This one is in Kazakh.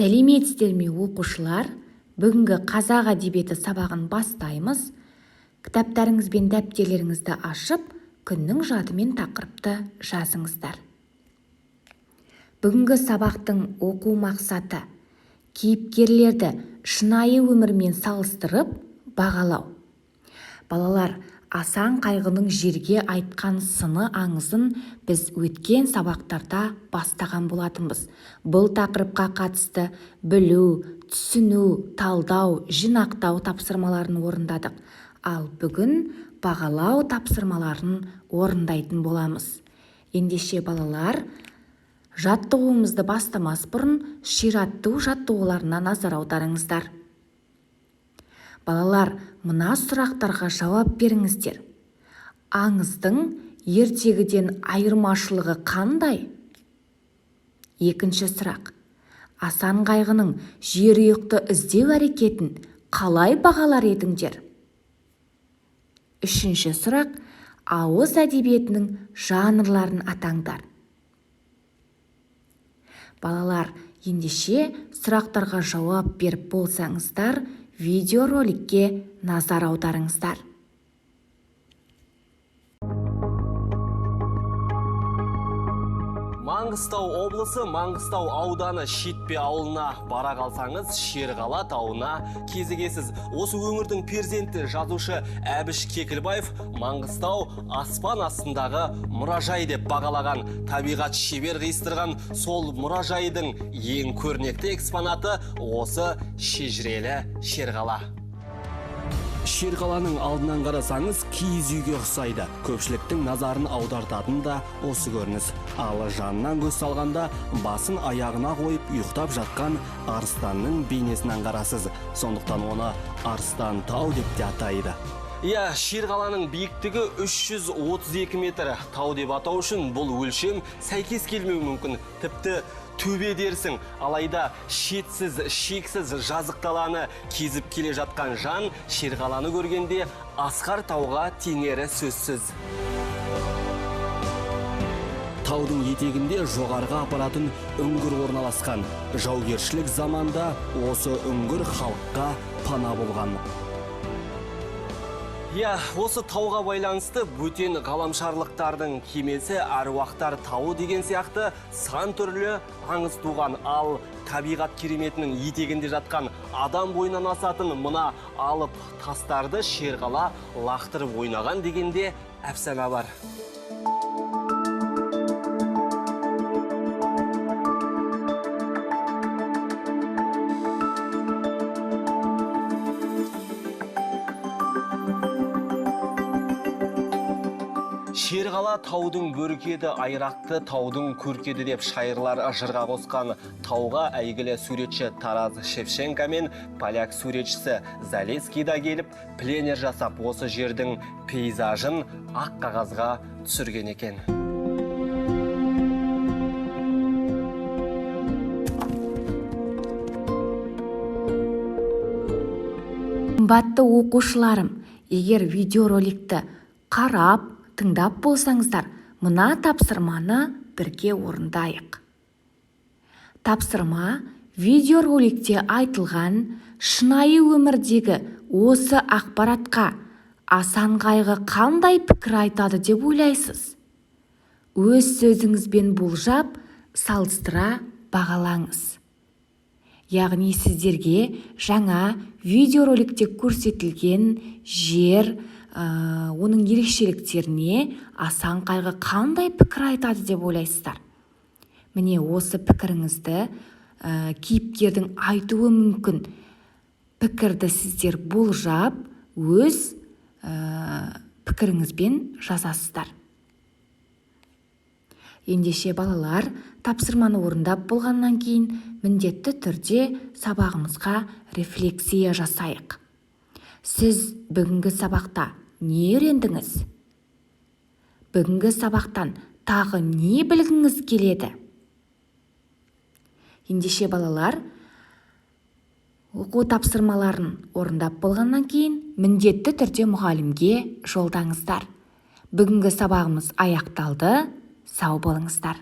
Сәлеметсіздер ме оқушылар? Бүгінгі қазақ әдебиеті сабағын бастаймыз. Кітаптарыңыз бен дәптерлеріңізді ашып, күннің жады мен тақырыпты жазыңыздар. Бүгінгі сабақтың оқу мақсаты кейіпкерлерді шынайы өмірмен салыстырып бағалау. Балалар, Асан Қайғының жерге айтқан сыны аңызын біз өткен сабақтарда бастаған болатынбыз. Бұл тақырыпқа қатысты білу, түсіну, талдау, жинақтау тапсырмаларын орындадық. Ал бүгін бағалау тапсырмаларын орындайтын боламыз. Ендеше балалар, жаттығуымызды бастамас бұрын ширату жаттығуларына назар аударыңыздар. Балалар, мына сұрақтарға жауап беріңіздер. Аңыздың ертегіден айырмашылығы қандай? Екінші сұрақ. Асан Қайғының жерұйықты іздеу әрекетін қалай бағалар едіңдер? Үшінші сұрақ. Ауыз әдебиетінің жанрларын атаңдар. Балалар, ендеше сұрақтарға жауап беріп болсаңыздар, видеороликке назар аударыңыздар. Маңғыстау облысы Маңғыстау ауданы Шетпе ауылына бара қалсаңыз, Шерғала тауына кезігесіз. Осы өңірдің перзенті жазушы Әбіш Кекілбаев Маңғыстау аспан астындағы мұражай деп бағалаған. Табиғат шебер қиыстырған сол мұражайдың ең көрнекті экспонаты осы шежірелі Шерғала. Шерғаланың алдынан қарасаңыз, киіз үйге ұқсайды. Көпшіліктің назарын аудартатын да осы көрініс. Ал жанынан көз салғанда, басын аяғына қойып ұйықтап жатқан арыстанның бейнесінен қарасыз. Сондықтан оны Арыстан тау деп те атайды. Шерғаланың биіктігі 332 метр. Тау деп атау үшін бұл өлшем сәйкес келмеуі мүмкін. Тіпті төбе дерсің, алайда шетсіз, шексіз жазық даланы кезіп келе жатқан жан Шерғаланы көргенде асқар тауға теңері сөзсіз. Таудың етегінде жоғарға апаратын үңгір орналасқан. Жаугершілік заманда осы үңгір халыққа пана болған. Осы тауға байланысты бөтен ғаламшарлықтардың кемесі әруақтар тауы деген сияқты сан түрлі аңыз туған. Ал табиғат кереметінің етегінде жатқан адам бойынан асатын мына алып тастарды Шерғала лақтырып ойнаған дегенде әфсана бар. Шерғала таудың бөркеді, айрақты таудың көркеді деп шайырлар жырға қосқан. Тауға әйгілі суретші Тарас Шевченко мен поляк суретшісі Залеский да келіп, пленер жасап, осы жердің пейзажын ақ қағазға түсірген екен. Қымбатты оқушыларым, егер видеороликті қарап, тыңдап болсаңыздар, мына тапсырманы бірге орындайық. Тапсырма видеороликте айтылған шынайы өмірдегі осы ақпаратқа Асан Қайғы қандай пікір айтады деп ойлайсыз? Өз сөзіңізбен болжап, салыстыра бағалаңыз. Яғни сіздерге жаңа видеороликте көрсетілген жер, оның ерекшеліктеріне Асан Қайғы қандай пікір айтады деп ойлайсыздар? Міне осы пікіріңізді кейіпкердің айтуы мүмкін пікірді сіздер болжап, өз пікіріңізбен жазасыздар. Ендеше балалар, тапсырманы орындап болғаннан кейін міндетті түрде сабағымызға рефлексия жасайық. Сіз бүгінгі сабақта не үйрендіңіз? Бүгінгі сабақтан тағы не білгіңіз келеді? Ендеше балалар, оқу тапсырмаларын орындап болғаннан кейін міндетті түрде мұғалімге жолдаңыздар. Бүгінгі сабағымыз аяқталды. Сау болыңыздар.